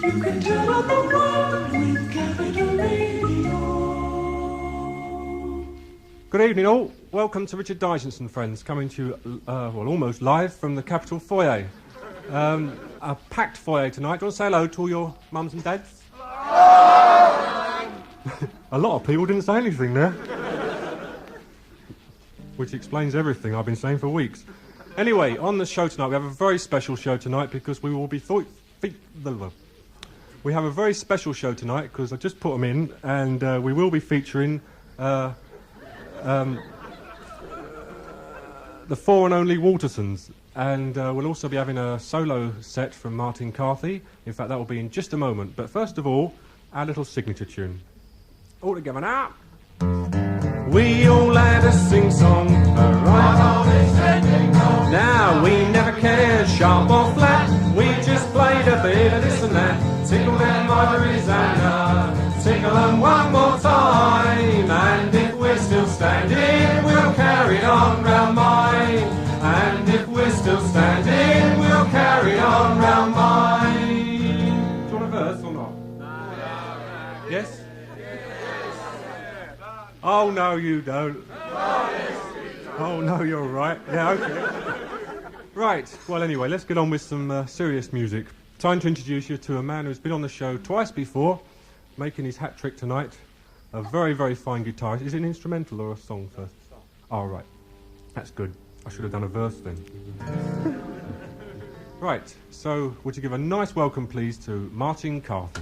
You can turn on the world with Capital Radio. Good evening all. Welcome to Richard Digance and Friends, coming to you, almost live from the Capitol foyer. A packed foyer tonight. Do you want to say hello to all your mums and dads? A lot of people didn't say anything there. Which explains everything I've been saying for weeks. Anyway, on the show tonight, we have a very special show tonight because we will be... We have a very special show tonight because I just put them in, and we will be featuring the four and only Watersons, and we'll also be having a solo set from Martin Carthy. In fact, that will be in just a moment. But first of all, our little signature tune. All together now. We all had a sing-song, right on its ending note. Now we never cared, sharp or flat. We just played a bit of this and that. Tickle them ivories and tickle them one more time. And if we're still standing, we'll carry on round mine. And if we're still standing, we'll carry on round mine. Do you want a verse or not? Yes? Oh, no, you don't. Oh, no, you're right. Yeah, okay. Right, well, anyway, let's get on with some serious music. Time to introduce you to a man who's been on the show twice before, making his hat trick tonight. A very, very fine guitarist. Is it an instrumental or a song first? Oh, right. That's good. I should have done a verse then. Right, so would you give a nice welcome, please, to Martin Carthy.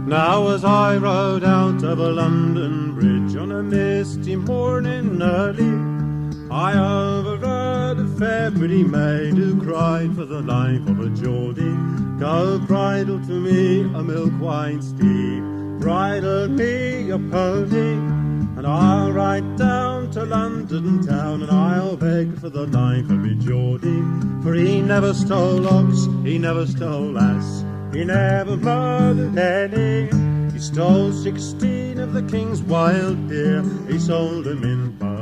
Now as I rode out of a London bridge on a misty morning early, I overheard a fair pretty maid who cried for the life of a Geordie. Go bridle to me a milk white steed, bridle me a pony, and I'll ride down to London town, and I'll beg for the life of me Geordie. For he never stole ox, he never stole ass, he never murdered any. He stole 16 of the king's wild deer, he sold them in Poachers.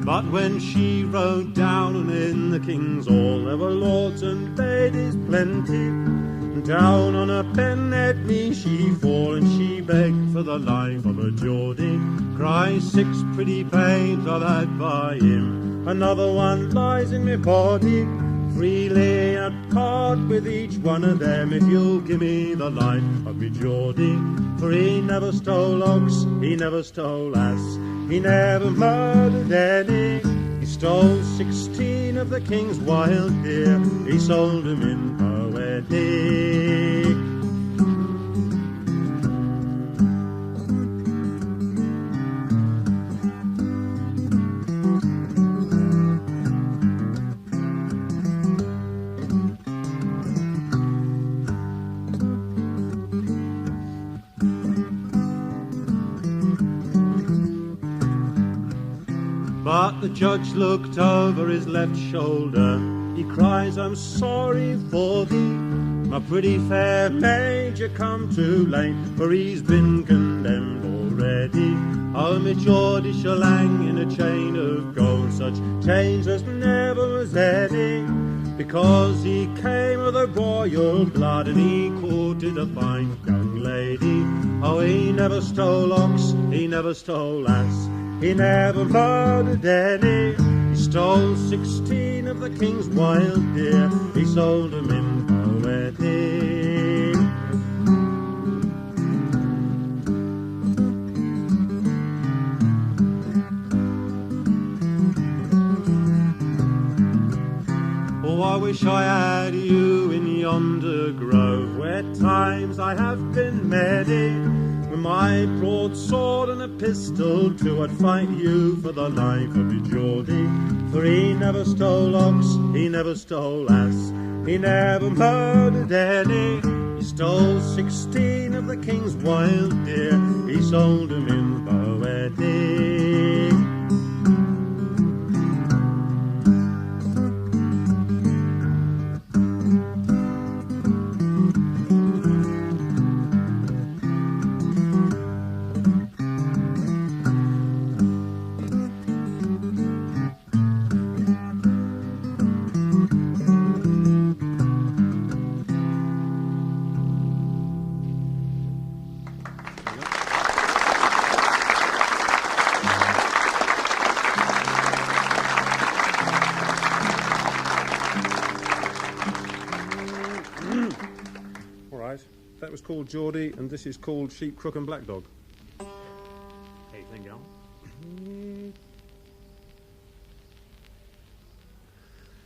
But when she rode down and in the king's hall, there were lords and ladies plenty. Down on a penhead knee she fall, and she begged for the life of a Geordie. Cry 6 pretty babes I've had by him, another one lies in me body. Freely I'd part with each one of them if you'll give me the life of me Geordie. For he never stole ox, he never stole ass, he never murdered any. He stole 16 of the king's wild deer, he sold them in Poachers. But the judge looked over his left shoulder, he cries, I'm sorry for thee, my pretty fair maid, you come too late, for he's been condemned already. Oh, me Geordie shall hang in a chain of gold, such chains as never was any, because he came of the royal blood and he courted a fine young lady. Oh, he never stole ox, he never stole ass, he never murdered any. He stole 16 of the king's wild deer, he sold them in Poachers. Oh, I wish I had you in yonder grove, where times I have been many. With my broadsword and a pistol too, I'd fight you for the life of your Geordie. For he never stole ox, he never stole ass, he never murdered any. He stole 16 of the king's wild deer, he sold them in Boeddie. That was called Geordie, and this is called Sheep, Crook and Black Dog. Hey, thank you.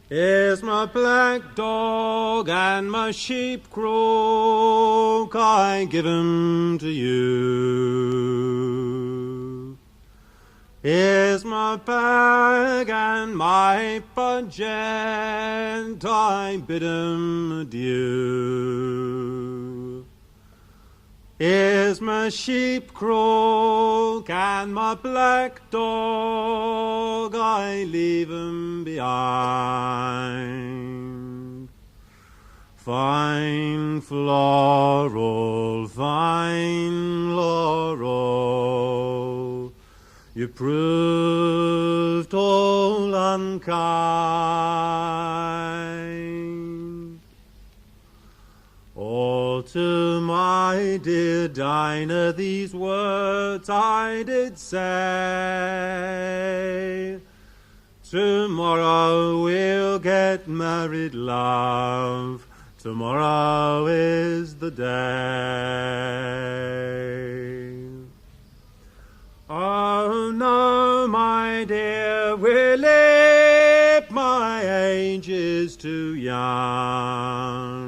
Here's my black dog and my sheep, Crook, I give 'em to you. Here's my bag and my budget, I bid 'em adieu. Here's my sheep, Crook, and my black dog, I leave 'em behind. Fine floral, fine laurel, you proved all unkind. All to my dear Dinah these words I did say. Tomorrow we'll get married, love, tomorrow is the day. Oh no, my dear Willie, my age is too young.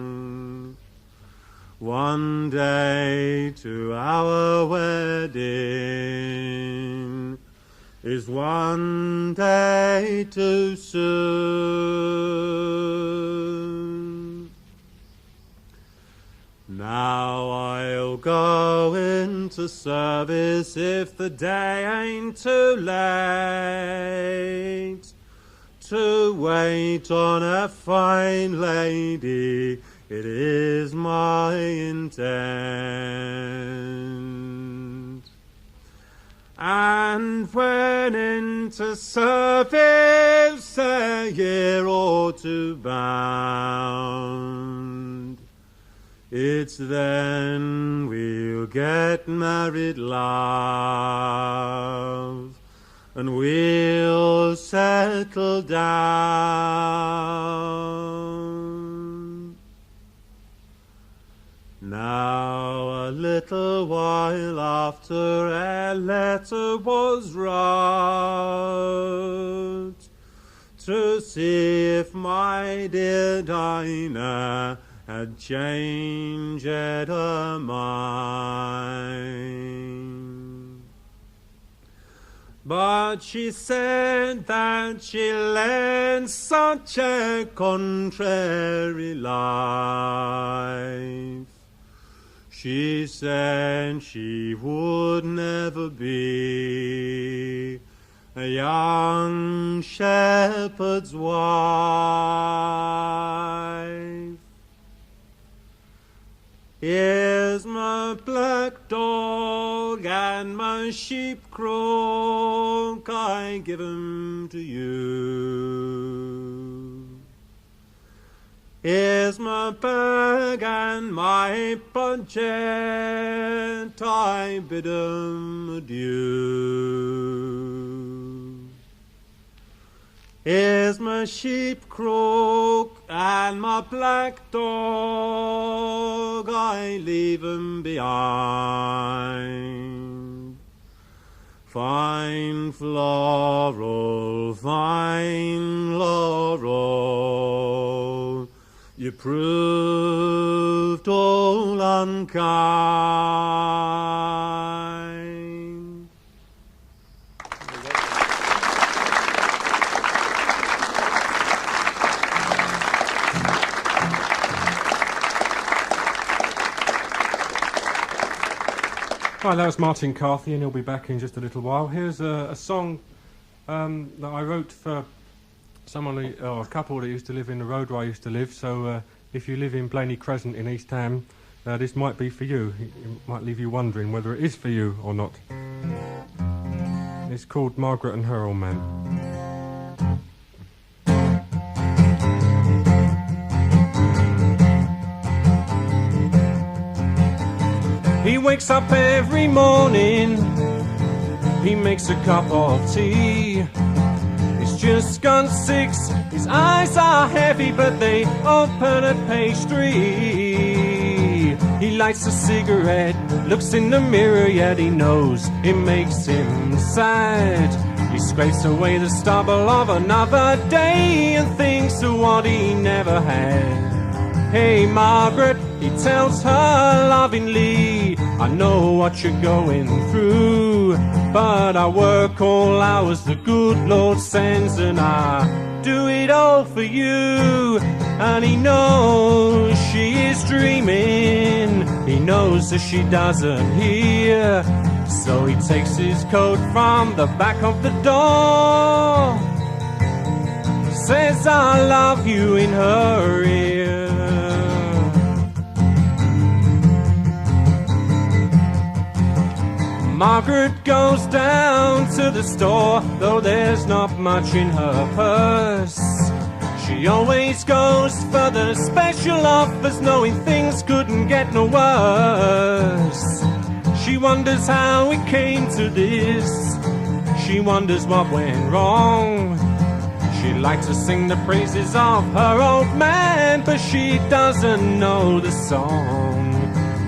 One day to our wedding is one day too soon. Now I'll go into service if the day ain't too late to wait on a fine lady. It is my intent. And when into service a year or two bound, it's then we'll get married, love, and we'll settle down. Now a little while after a letter was wrote to see if my dear Dinah had changed her mind. But she said that she led such a contrary life. She said she would never be a young shepherd's wife. Here's my black dog and my sheep, Crook, I give 'em to you. Here's my bag and my budget, I bid 'em adieu. Here's my sheep, Crook, and my black dog, I leave 'em behind. Fine floral, fine laurel, You proved all unkind. Hi, that was Martin Carthy, and he'll be back in just a little while. Here's a song that I wrote for someone, or a couple that used to live in the road where I used to live. So if you live in Blaney Crescent in East Ham, this might be for you. It might leave you wondering whether it is for you or not. It's called Margaret and Her Old Man. He wakes up every morning, he makes a cup of tea. He's just gone 6, his eyes are heavy but they open at page 3. He lights a cigarette, looks in the mirror, yet he knows it makes him sad. He scrapes away the stubble of another day and thinks of what he never had. Hey Margaret, he tells her lovingly, I know what you're going through, but I work all hours the good Lord sends, and I do it all for you. And he knows she is dreaming, he knows that she doesn't hear, so he takes his coat from the back of the door, says I love you in her ear. Margaret goes down to the store, though there's not much in her purse. She always goes for the special offers, knowing things couldn't get no worse. She wonders how it came to this, she wonders what went wrong. She'd like to sing the praises of her old man, but she doesn't know the song.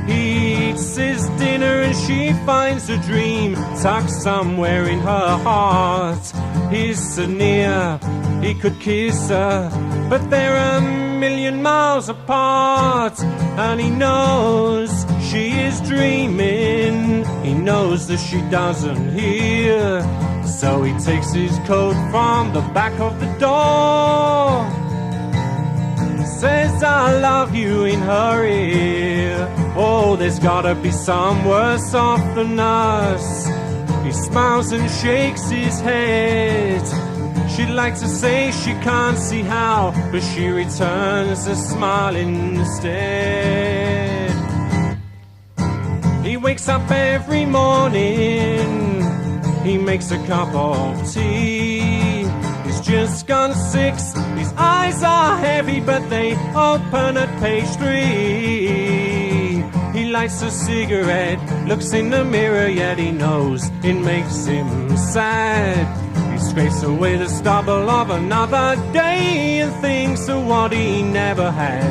He eats his dinner and she finds a dream tucked somewhere in her heart. He's so near, he could kiss her, but they're a million miles apart. And he knows she is dreaming, he knows that she doesn't hear, so he takes his coat from the back of the door, says I love you in her ear. Oh, there's gotta be some worse off than us. He smiles and shakes his head. She'd like to say she can't see how, but she returns a smile instead. He wakes up every morning, he makes a cup of tea. He's just gone 6, his eyes are heavy but they open at page 3. He lights a cigarette, looks in the mirror, yet he knows it makes him sad. He scrapes away the stubble of another day and thinks of what he never had.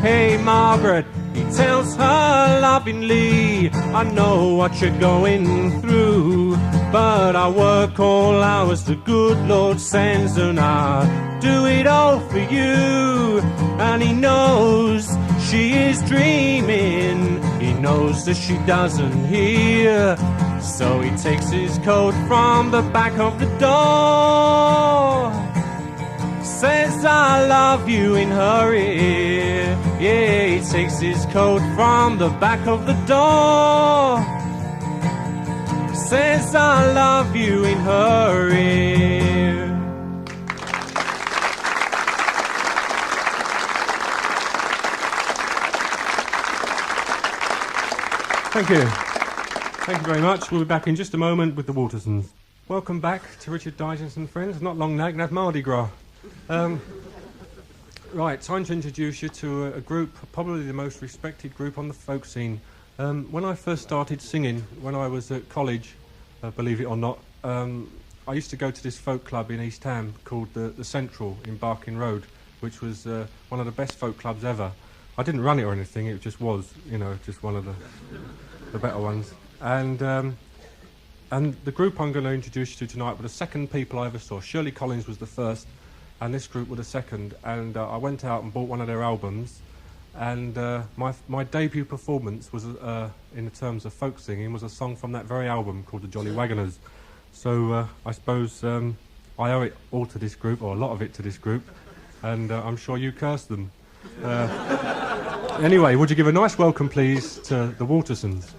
Hey Margaret, he tells her lovingly, I know what you're going through, but I work all hours the good Lord sends, and I do it all for you. And he knows she is dreaming, he knows that she doesn't hear, so he takes his coat from the back of the door, says I love you in her ear. Yeah, he takes his coat from the back of the door, says I love you in her ear. Thank you. Thank you very much. We'll be back in just a moment with the Watersons. Welcome back to Richard Digance and Friends. Not long now, you can have Mardi Gras. Right, time to introduce you to a group, probably the most respected group on the folk scene. When I first started singing, when I was at college, believe it or not, I used to go to this folk club in East Ham called the Central in Barking Road, which was one of the best folk clubs ever. I didn't run it or anything, it just was, you know, just one of the better ones. And the group I'm going to introduce you to tonight were the second people I ever saw. Shirley Collins was the first, and this group were the second. And I went out and bought one of their albums, and my debut performance was, in terms of folk singing, was a song from that very album called the Jolly Wagoners. So I suppose I owe it all to this group, or a lot of it to this group, and I'm sure you cursed them. Anyway, would you give a nice welcome, please, to the Watersons?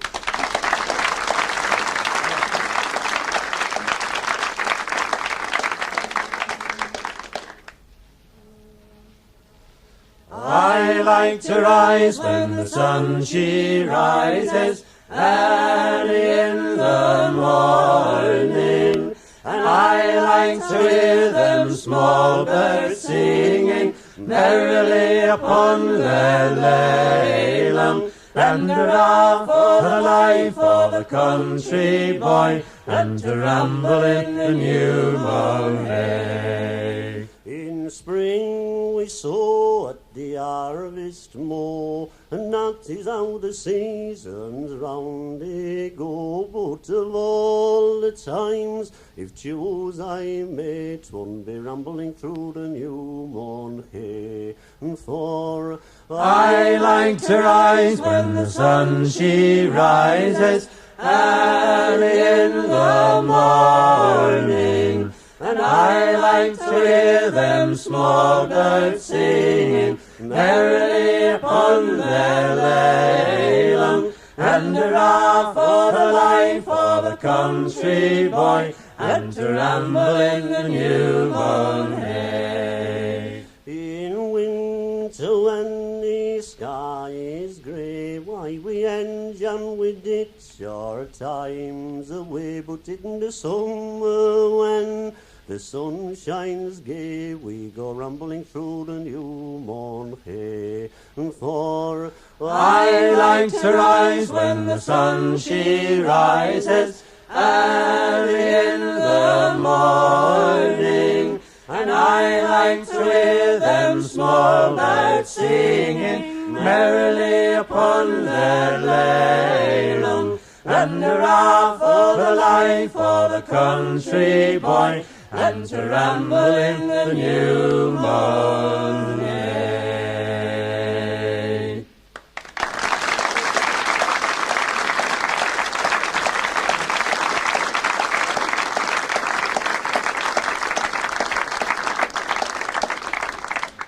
I like to rise when the sun she rises, early in the morning, and I like to hear them small birds singing merrily upon their lalum, and hurrah for the life of a country boy, and to ramble in the new mown hay. In spring we sow at the harvest mow, and that is how the seasons round they go. But of all the times, if choose I may, 'twon't be rambling through the new mown hay. For I like to rise when the sun she rises, early in the morning, and I like to hear them small birds singing merrily upon their lalum, and hurrah for the life of a country boy, and to ramble in the new mown hay. in winter when the sky is grey, why we engine we ditch our times away. But in the summer when the sun shines gay, we go rambling through the new mown hay. For I like to rise when the sun she rises, early in the morning, and I like to hear them small birds singing merrily upon their lalum, and hurrah for the life of a country boy, and to ramble in the new mown hay.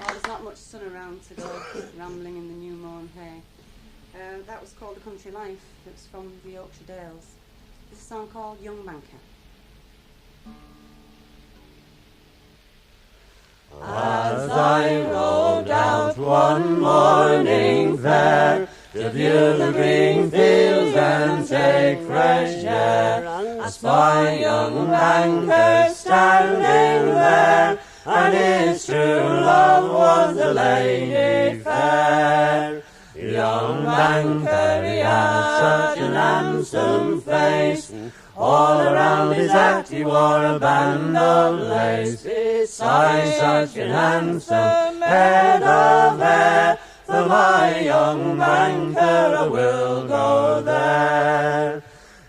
Well, there's not much sun around to go rambling in the new mown hay. That was called The Country Life. It was from the Yorkshire Dales. This is a song called Young Banker. As I rode out one morning there to view the green fields and take fresh air, I spy a young banker standing there, and his true love was a lady fair. Young banker, he had such an handsome face, all around his hat he wore a band of lace. Besides such an handsome head of hair, for my young banker I will go there.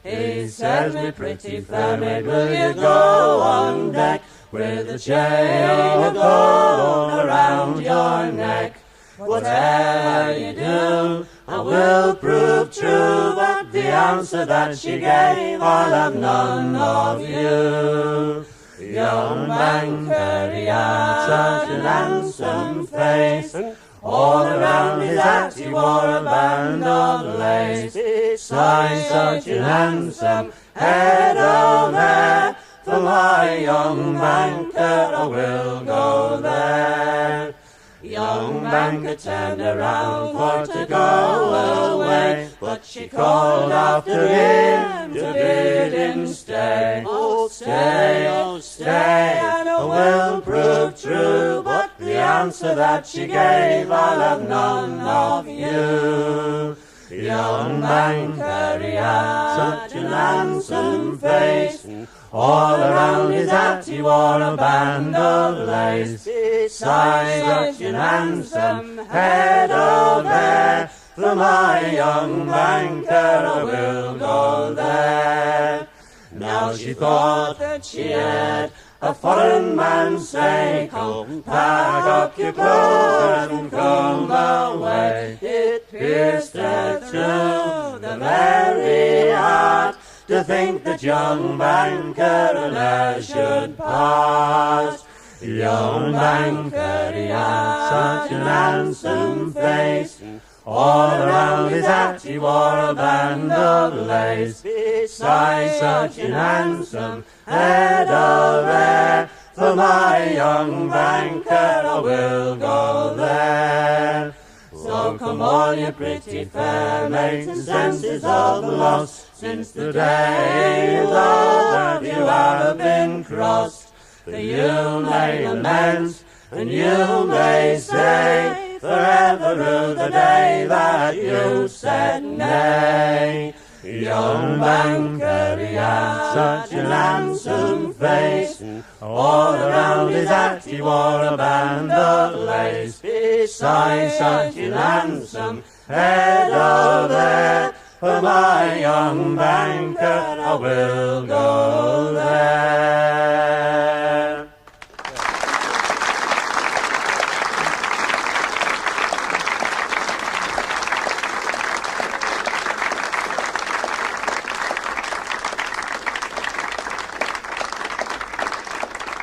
He says, me pretty fair maid, will you go on deck, with a chain of gold around your neck? Whatever you do, I will prove true, but the answer that she gave, I'll have none of you. Young banker, he had such an handsome face, all around his hat he wore a band of lace. Besides such an handsome head of hair, for my young banker I will go there. Young banker turned around for to go away, but she called after him to bid him stay. Oh stay, and I will prove true, but the answer that she gave, I'll have none of you. Young banker, he had such an handsome face, all around his hat he wore a band of lace. Besides such an handsome head of hair, for my young banker I will go there. Now she thought that she had a foreign man say, come, pack up your clothes and come away. It pierced her to the very heart to think that young banker and her should part. Young banker, he had such an handsome face, all around his hat he wore a band of lace. Besides such an handsome head of hair, for my young banker I will go there. So come all you pretty fair maids and senses of the lost, since the day both of you have been crossed. For you may lament and you may say, forever rue the day that you said nay. Young banker, he had such an handsome face, all around his hat he wore a band of lace. Besides such an handsome head of hair, for my young banker I will go there.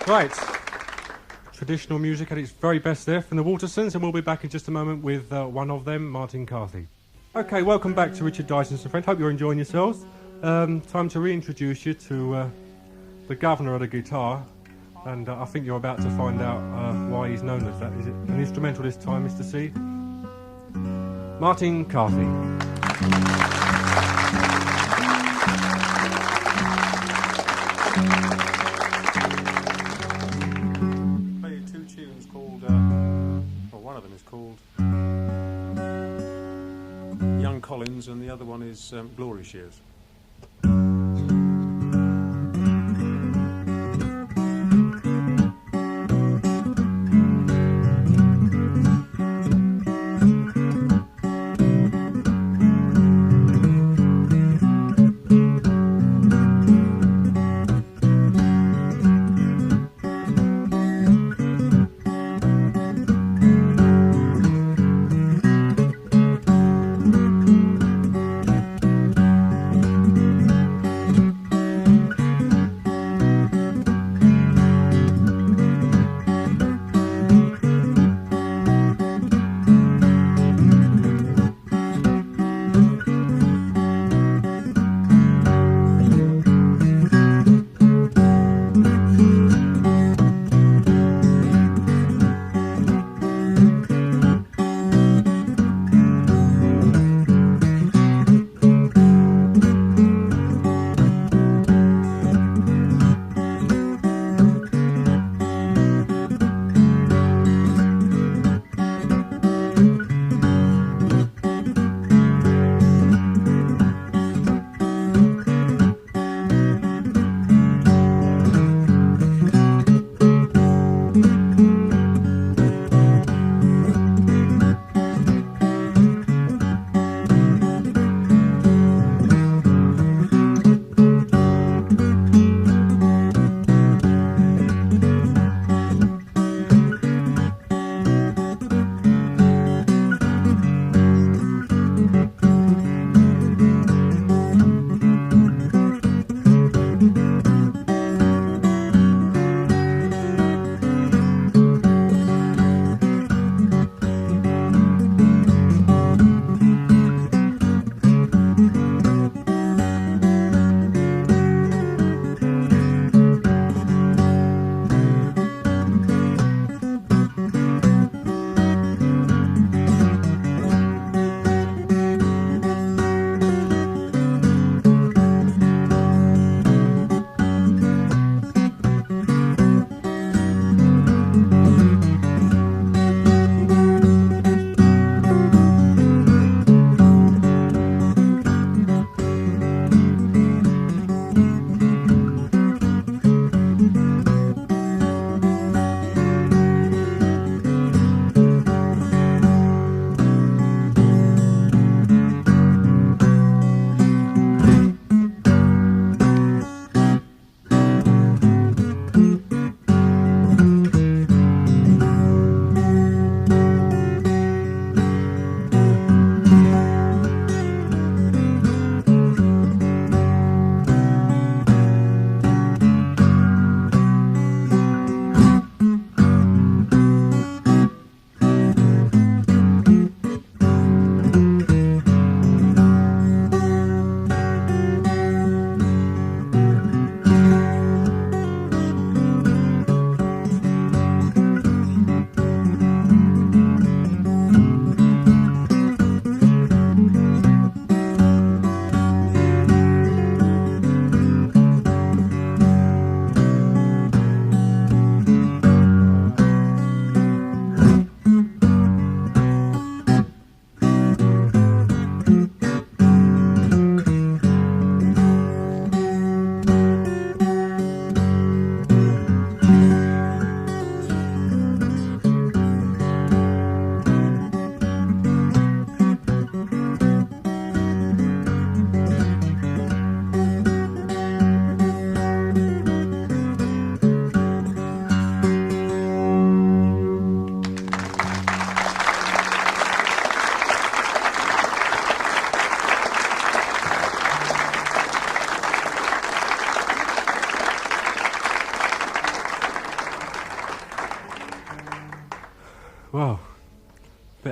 Right, traditional music at its very best there from the Watersons, and we'll be back in just a moment with one of them, Martin Carthy. Okay, welcome back to Richard Dyson's and Friends. Hope you're enjoying yourselves. Time to reintroduce you to the governor of the guitar, and I think you're about to find out why he's known as that. Is it an instrumental this time, Mr. C? Martin Carthy. Collins, and the other one is Glorishears.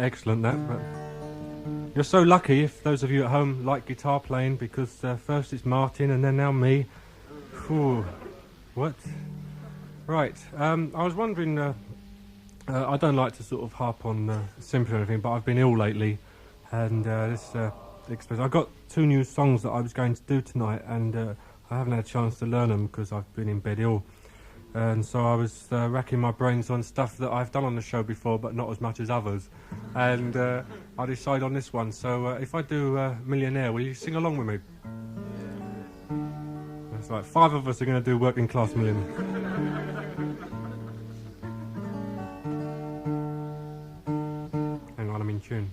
excellent, that. But you're so lucky if those of you at home like guitar playing, because first it's Martin and then now me. Whew. What? Right. I was wondering, I don't like to sort of harp on symphony or anything, but I've been ill lately, and this I've got 2 new songs that I was going to do tonight, and I haven't had a chance to learn them because I've been in bed ill. And so I was racking my brains on stuff that I've done on the show before, but not as much as others. And I decided on this one. So if I do Millionaire, will you sing along with me? That's right, 5 of us are going to do Working Class Millionaire. Hang on, I'm in tune.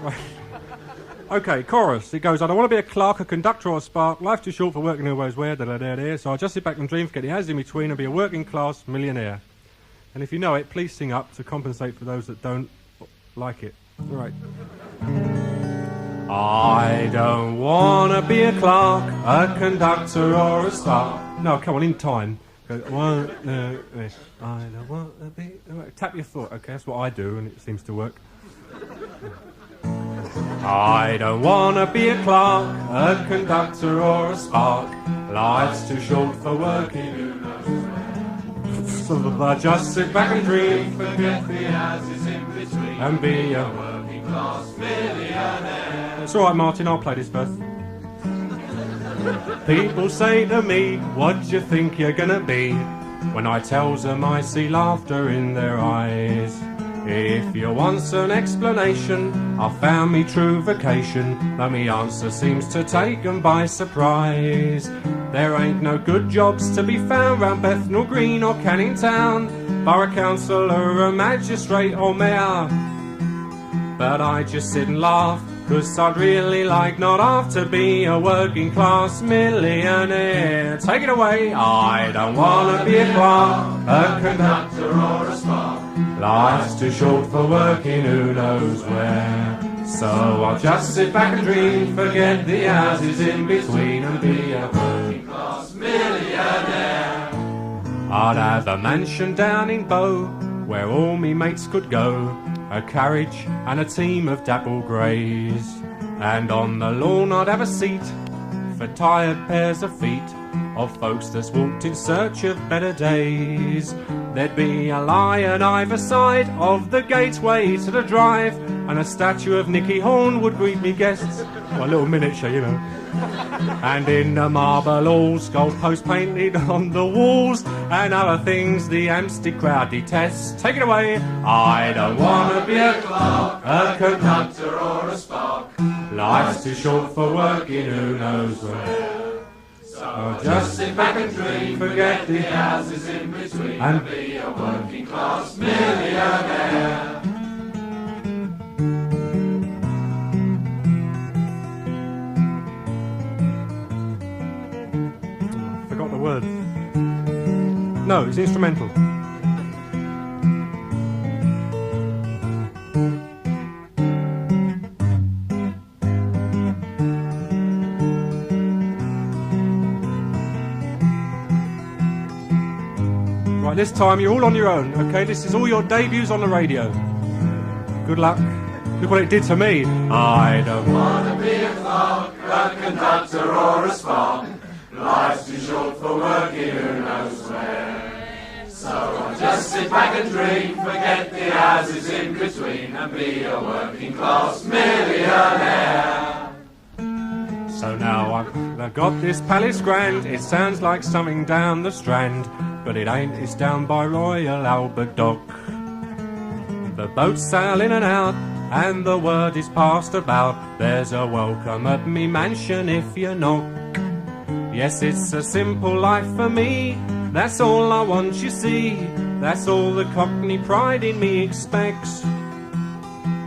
Right. Okay, chorus. It goes, I don't want to be a clerk, a conductor or a spark. Life's too short for working who knows where, da-da-da-da. So I just sit back and dream, forget the has in between, and be a working class millionaire. And if you know it, please sing up to compensate for those that don't like it. All right. I don't want to be a clerk, a conductor or a spark. No, come on, in time. Go, 1, 2, 3. I don't want to be... Tap your foot. Okay, that's what I do, and it seems to work. I don't want to be a clerk, a conductor or a spark. Life's too short for working, who knows where. So I just sit back and dream, forget the houses in between, and be a working class millionaire. It's alright, Martin, I'll play this first. People say to me, what do you think you're gonna be? When I tells them I see laughter in their eyes. If you want an explanation, I found me true vocation, though me answer seems to take 'em by surprise. There ain't no good jobs to be found round Bethnal Green or Canning Town, borough councillor, a magistrate or mayor. But I just sit and laugh, 'cause I'd really like not half to be a working class millionaire. Take it away. I don't want to be a clerk, a conductor or a spark. Life's too short for working who knows where. So I'll just sit back and dream, forget the houses in between, and be a working class millionaire. I'd have a mansion down in Bow, where all me mates could go, a carriage and a team of dapple greys. And on the lawn I'd have a seat for tired pairs of feet of folks that's walked in search of better days. There'd be a lion either side of the gateway to the drive, and a statue of Nicky Horn would greet me guests. Well, a little miniature, you know. And in the marble halls, gold posts painted on the walls, and other things the Hampstead crowd detests. Take it away. I don't want to be a clerk, a conductor or a spark. Life's too short for working who knows where. So I'll just sit back and dream, forget the houses in between, and be a working class millionaire. Forgot the words. No, it's instrumental. Right, this time you're all on your own, okay? This is all your debuts on the radio. Good luck. Look what it did to me. I don't want to be a clerk, a conductor or a spark. Life's too short for working who knows where. So I'll just sit back and dream, forget the houses in between, and be a working class millionaire. So now I've got this palace grand, it sounds like something down the Strand, but it ain't, it's down by Royal Albert Dock. The boats sail in and out, and the word is passed about, there's a welcome at me mansion if you knock. Yes, it's a simple life for me, that's all I want, you see, that's all the Cockney pride in me expects.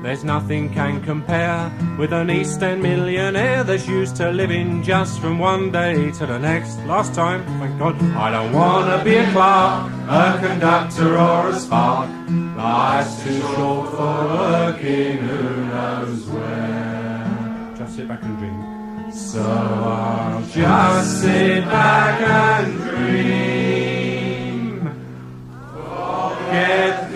There's nothing can compare with an East End millionaire that's used to living just from one day to the next. Last time, thank God. I don't want to be a clerk, a conductor or a spark. Life's too short for working who knows where. Just sit back and dream. So I'll just sit back and dream. Forget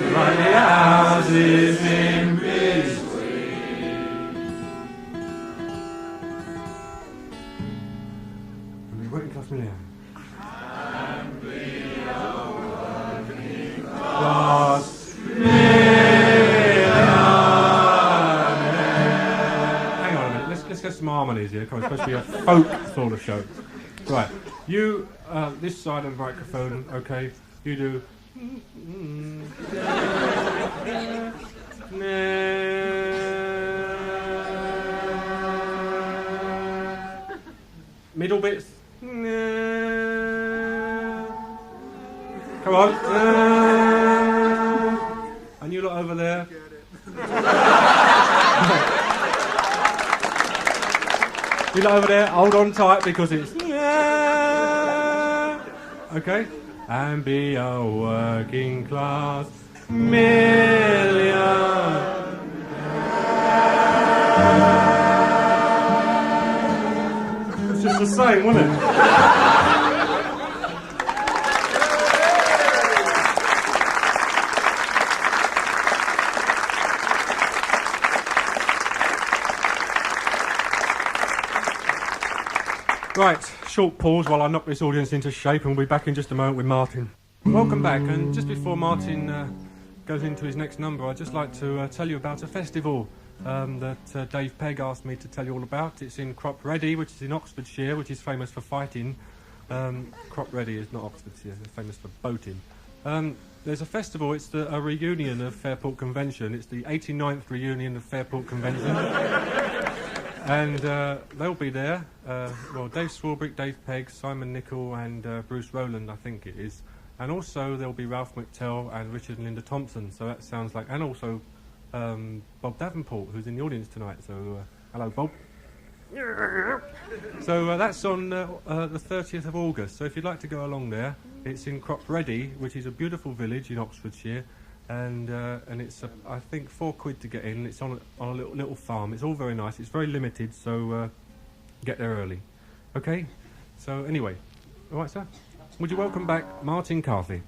have some harmonies here, come on, it's supposed to be a folk sort of show. Right, you, this side of the microphone, okay, you do... Middle bits. Come on. And you lot over there. You lot over there, hold on tight because it's... Okay. And be a working class millionaire. It's just the same, wasn't it? Right, short pause while I knock this audience into shape, and we'll be back in just a moment with Martin. Welcome back, and just before Martin goes into his next number, I'd just like to tell you about a festival that Dave Pegg asked me to tell you all about. It's in Crook, which is in Oxfordshire, which is famous for fighting. Crook is not Oxfordshire, it's famous for boating. There's a festival, it's a reunion of Fairport Convention. It's the 89th reunion of Fairport Convention. And they'll be there. Well, Dave Swarbrick, Dave Pegg, Simon Nicol and Bruce Rowland, I think it is. And also there'll be Ralph McTell and Richard and Linda Thompson. So that sounds like... And also Bob Davenport, who's in the audience tonight. So hello, Bob. So that's on the 30th of August. So if you'd like to go along there, it's in Crook, which is a beautiful village in Oxfordshire. And it's I think £4 to get in. It's on a little farm. It's all very nice. It's very limited, so get there early. Okay. So anyway, all right, sir. Would you welcome back Martin Carthy?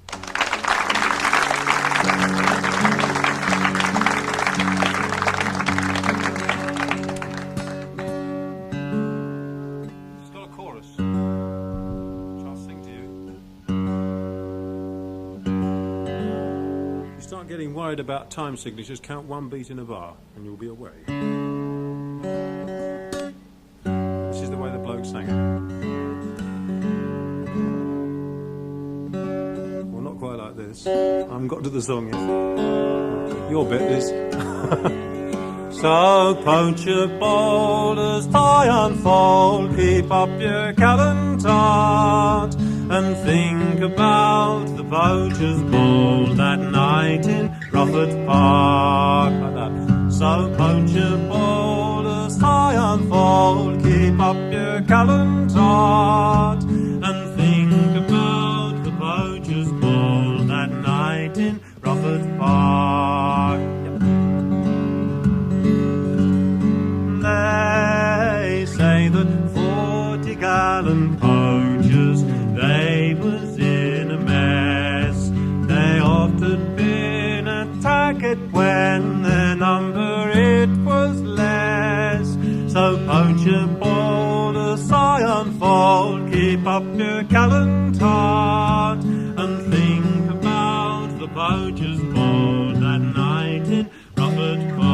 It's got a chorus, which I'll sing to you. Start getting worried about time signatures, count one beat in a bar and you'll be away. This is the way the bloke sang it. Well, not quite like this. I haven't got to the song yet. Your bit is... So poacher boulders, tie and fold, keep up your gallant heart, and think about the poacher's ball that night in Rufford Park. Like that. So poacher boulders, tie and fold, keep up your gallant heart, and think about the poacher's ball that night in Rufford Park. They say that 40 gallant poachers, they was in a mess. They often been attacked when their number it was less. So poacher boulders, sigh and fold, keep up your gallant heart, and think about the poacher's ball that night in Rufford Park.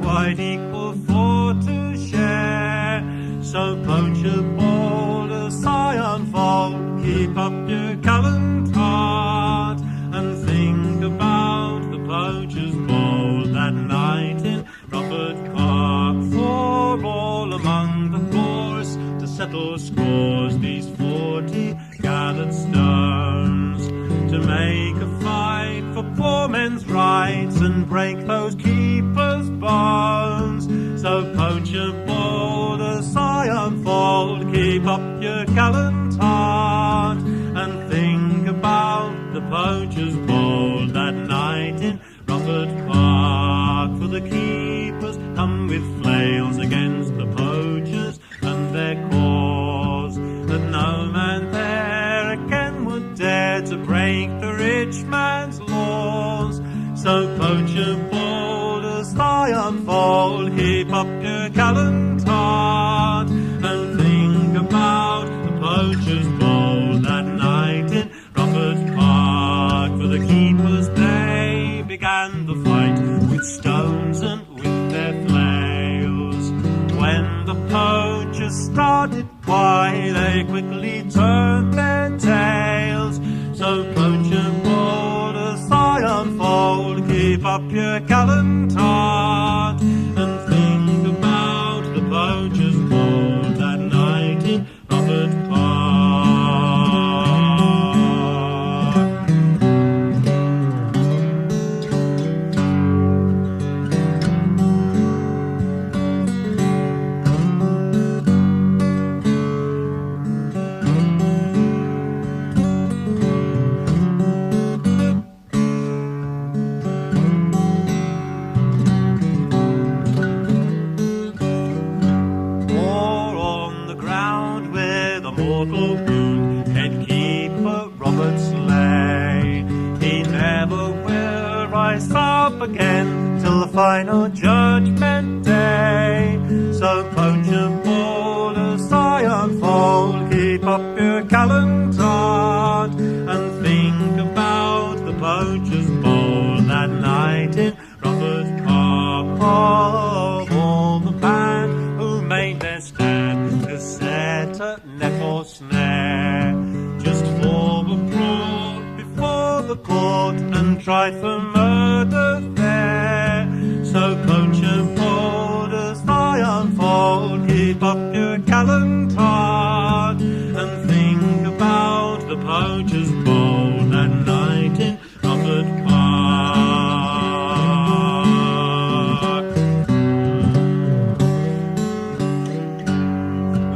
Quite equal for to share. So poacher boulders, sigh and fold, keep up your gallant heart, and think about the poacher's ball that night in Rufford Park. For all among the chorus to settle scores, these 40 gathered stones to make a fight for poor men's rights and break those keepers' bones. So poacher boulders, sigh and fold, keep up your gallant heart, and think about the poacher's ball that night in Rufford Park. For the keepers come with flails against the poachers and their cause, that no man there again would dare to break the rich man's laws. So poacher boulders, sigh unfold, keep up your gallant heart, and think about the poacher's ball that night in Rufford Park. For the keepers, they began the fight with stones and with their flails. When the poachers started by, they quickly turned their tails. So poacher bold, a sigh unfold, keep up your gallant heart, and think about the poacher's ball that night in Rufford Park. Again till the final judgment day. So poacher bold, a sigh unfold, keep up your gallant heart, and think about the poacher's ball that night in Rufford Park. Of all the band who made their stand to set a net or snare, just for the brought before the court and tried for murder there. So poacher bold, a sigh unfold, keep up your gallant heart, and think about the poacher's ball that night in Rufford Park.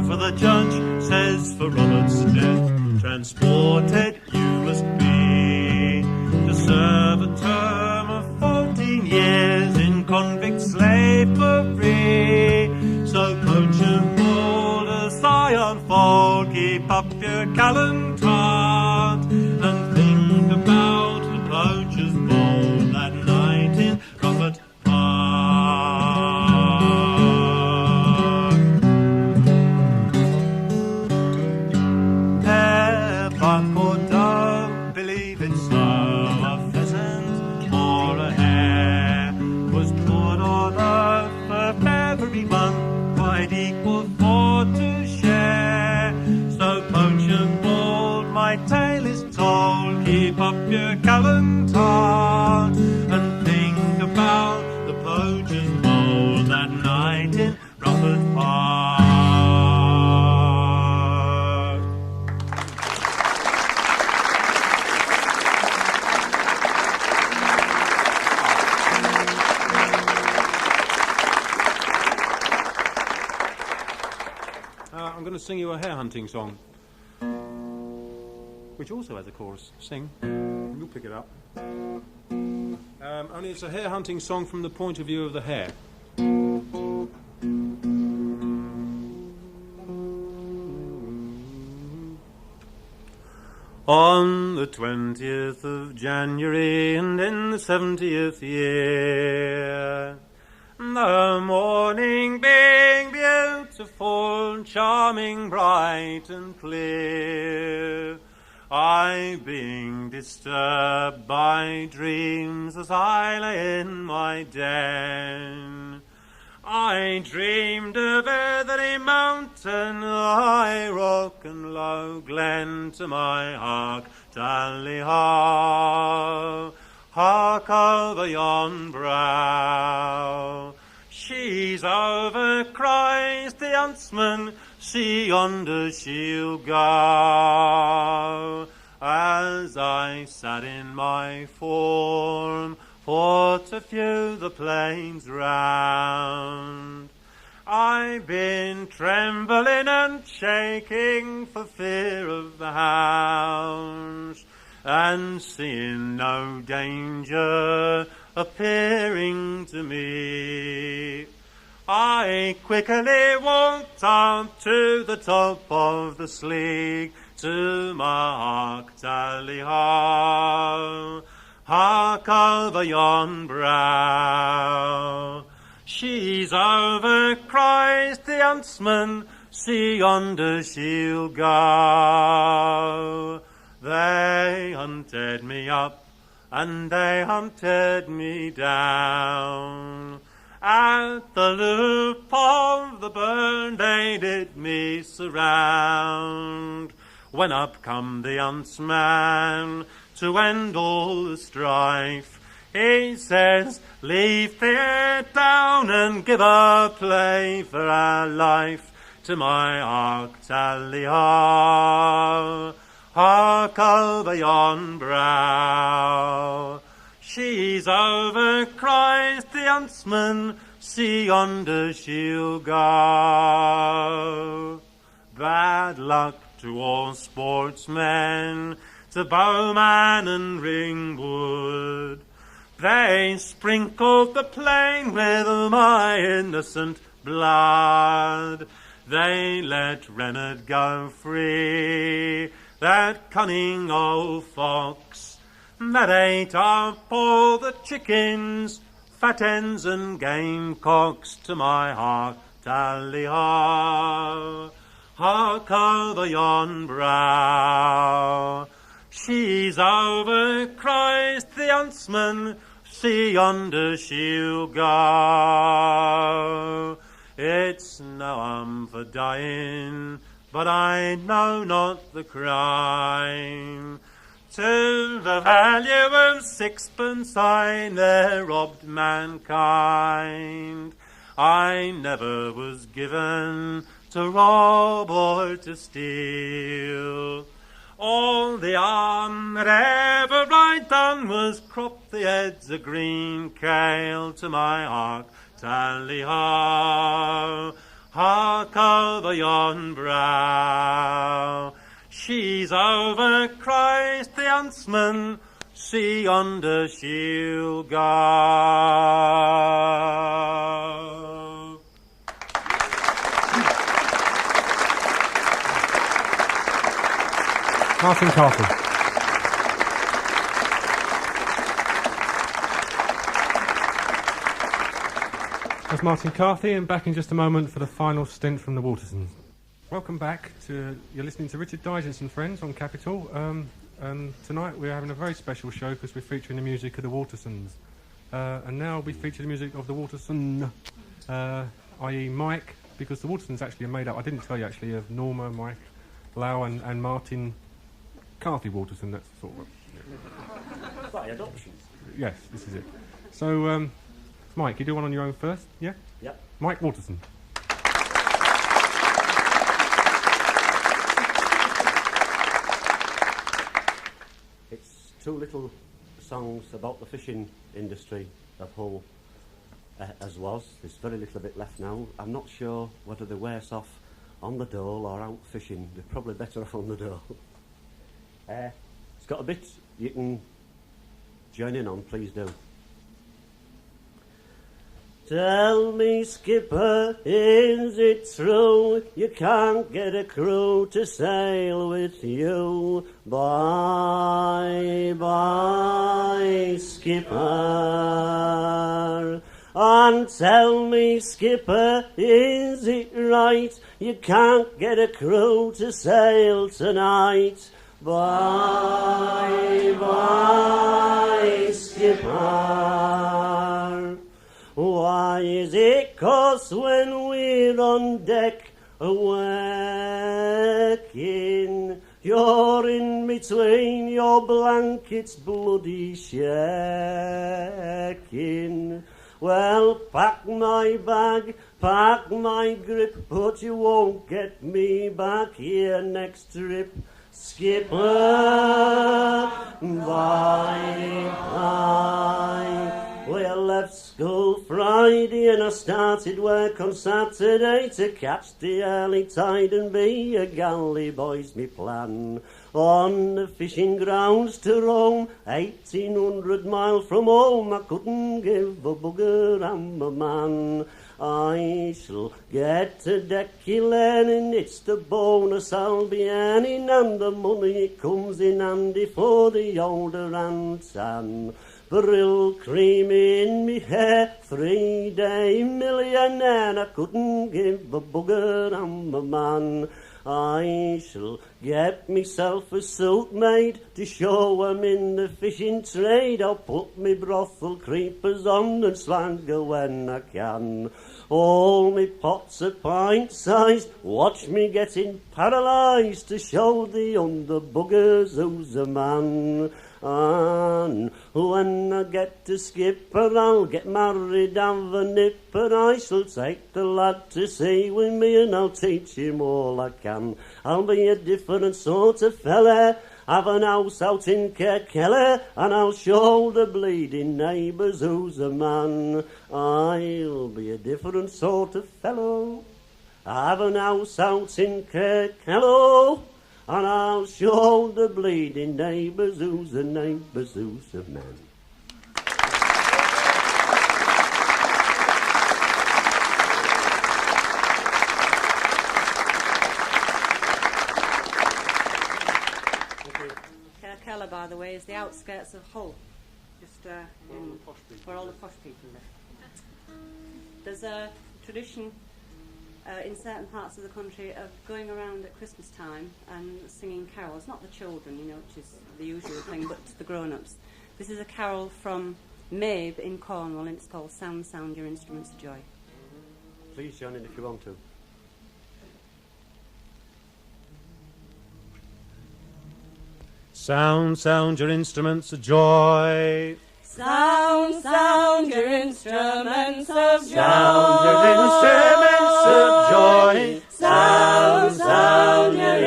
For the judge says for Robert's death, transported you must be to serve a term of 14 years in convict slavery. So poacher bold, a sigh unfold, keep up your gallant heart, and think about the poacher's ball that night in Rufford Park. Hare, buck or dove, believe it so, a pheasant or a hare was put on earth for everyone, quite equal for to share. So poacher bold, my tale is told, keep up your gallant heart, and think about the poacher's ball that night in Rufford Park. I'm going to sing you a hare hunting song, which also has a chorus. Sing. You'll pick it up. Only it's a hare hunting song from the point of view of the hare. On the 20th of January and in the 70th year, the morning being beautiful, charming, bright and clear, I being disturbed by dreams as I lay in my den, I dreamed of every mountain, high rock and low glen, to my hark, tally-ho, hark over yon brow. She's over, cries the huntsman, see yonder she'll go. As I sat in my form, for to view the plains round, I've been trembling and shaking for fear of the hounds, and seeing no danger appearing to me, I quickly walked up to the top of the sleek, to my hark, tally-ho, hark over yon brow. She's over Christ the huntsman, see yonder she'll go. They hunted me up, and they hunted me down. At the loop of the burn they did me surround. When up come the huntsman to end all the strife, he says, leave the down and give a play for our life to my hark tally-ho, hark over yon brow. She's over Christ the huntsman, see yonder she'll go. Bad luck to all sportsmen, to bowman and ringwood. They sprinkled the plain with my innocent blood. They let Reynard go free, that cunning old fox, that ate up all the chickens, fat hens and gamecocks, to my hark tally-ho, hark over yon brow. She's over Christ the huntsman, see yonder she'll go. It's no harm for dying, but I know not the crime. To the value of sixpence I ne'er robbed mankind. I never was given to rob or to steal. All the harm that ever I done was crop the heads of green kale, to my hark tally-ho, hark over yon brow. She's over Christ the huntsman, see yonder she'll go. Martin Carthy. That's Martin Carthy, and back in just a moment for the final stint from the Watersons. Welcome back to, you're listening to Richard Digance and Friends on Capital, and tonight we're having a very special show because we're featuring the music of the Watersons. And now we feature the music of the Waterson, i.e. Mike, because the Watersons actually are made up, I didn't tell you actually, of Norma, Mike, Lau and Martin Carthy Waterson, that's sort of... By adoption. Yes, this is it. So, Mike, you do one on your own first, yeah? Yep. Mike Waterson. It's two little songs about the fishing industry of Hull, as was. There's very little bit left now. I'm not sure whether they're worse off on the dole or out fishing. They're probably better off on the dole. It's got a bit you can join in on, please do. Tell me, skipper, is it true you can't get a crew to sail with you? Bye, bye, skipper. And tell me, skipper, is it right you can't get a crew to sail tonight? Bye, bye, skipper. Why is it 'cause when we're on deck a-working, you're in between your blankets bloody shaking? Well, pack my bag, pack my grip, but you won't get me back here next trip. Skipper, bye, bye. We left school Friday Friday and I started work on Saturday to catch the early tide and be a galley boy's me plan. On the fishing grounds to roam, 1800 miles from home, I couldn't give a bugger, I'm a man. I shall get to Decky Lane and it's the bonus I'll be earning, and the money comes in handy for the older and tan. Brill cream in me hair, 3-day millionaire, I couldn't give a bugger, I'm a man. I shall get myself a suit made to show 'em in the fishing trade. I'll put me brothel creepers on and slanger when I can. All me pots are pint-sized, watch me getting paralysed to show the underbuggers who's a man. And when I get to Skipper, I'll get married, have a nipper. I shall take the lad to sea with me and I'll teach him all I can. I'll be a different sort of fella, have an house out in Kirkelly, and I'll show the bleeding neighbours who's a man. I'll be a different sort of fellow, have an house out in Kirkelly, and I'll show the bleeding neighbours who's a man. Kirkella, by the way, is the outskirts of Hull, just where all the posh people live. There's a tradition in certain parts of the country of going around at Christmas time and singing carols. Not the children, which is the usual thing, but the grown-ups. This is a carol from Mabe in Cornwall, and it's called Sound, Sound Your Instruments of Joy. Please join in if you want to. Sound, sound your instruments of joy. Sound, sound your instruments of joy. Sound your instruments of joy. Sound, sound your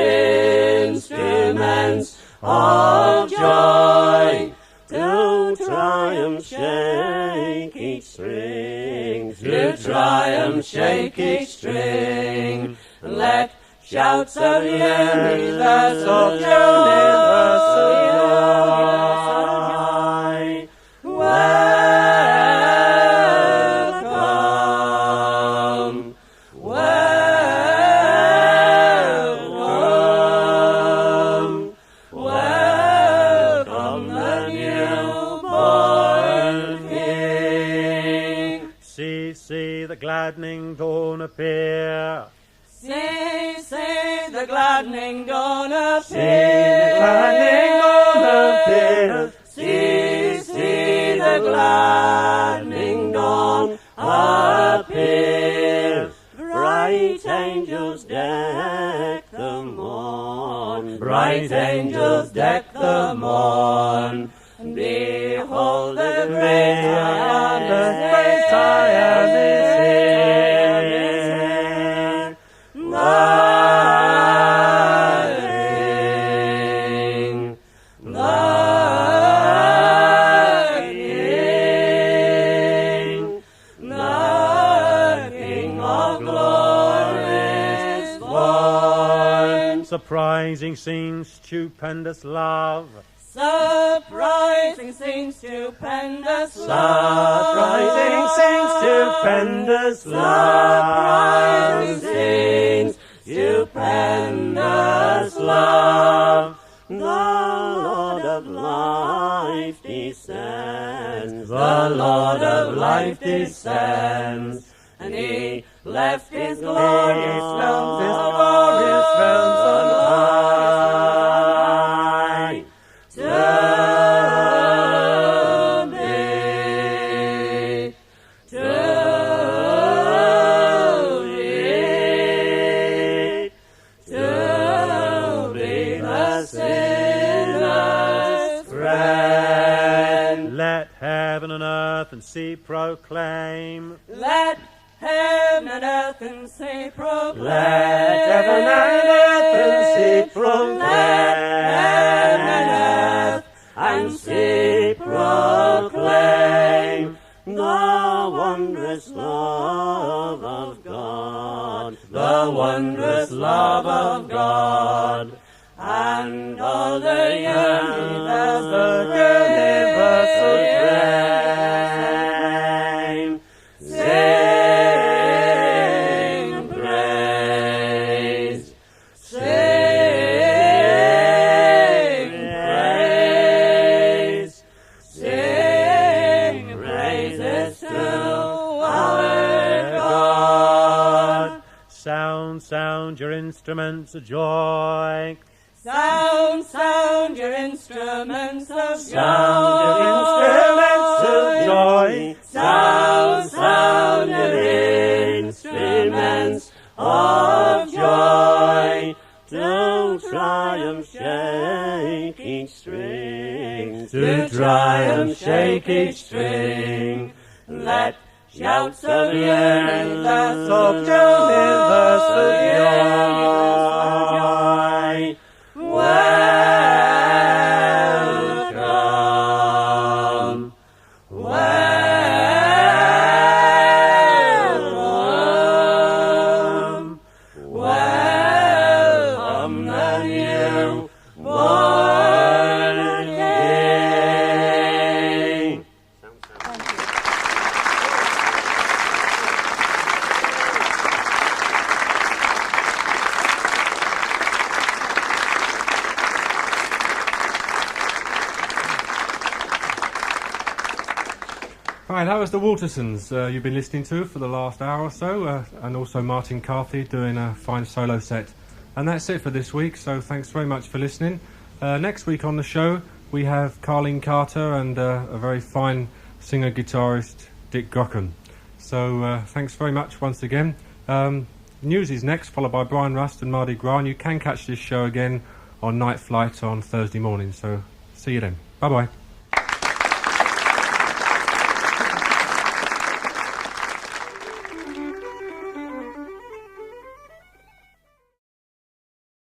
instruments of joy. To triumph shake each string. To triumph shake each string. And let shouts of universal joy. Welcome, welcome, welcome the newborn King. See the gladdening dawn appear. See the gladdening dawn appear. See the gladdening dawn appear. Bright angels deck the morn. Bright angels deck the morn. And behold the great Zion is here. Surprising scenes, stupendous love. Surprising scenes, stupendous Surprising scenes, stupendous Surprising scenes, stupendous love. The Lord of life descends. The Lord of life descends. And he left his glorious realms, on high. To be the sinner's friend. Let heaven and earth and sea proclaim. Let heaven and earth and sea proclaim. Let heaven and earth and sea proclaim. Let heaven and earth and sea proclaim. The wondrous wondrous love of God, the wondrous love of God, and all the universal train. Sing praise, sing praise, sing praises to our God. Sound, sound your instruments of joy. Sound, sound your instruments of joy. Sound your instruments of joy. Sound, sound your instruments of joy. To triumph shake each string. To triumph shake each string. Let shouts of universal joy. Welcome, welcome, welcome the new born King. Right, that was the Watersons you've been listening to for the last hour or so, and also Martin Carthy doing a fine solo set. And that's it for this week, so thanks very much for listening. Next week on the show, we have Carleen Carter and a very fine singer-guitarist, Dick Grocken. So thanks very much once again. News is next, followed by Brian Rust and Mardi Gras, and you can catch this show again on Night Flight on Thursday morning, so see you then. Bye-bye.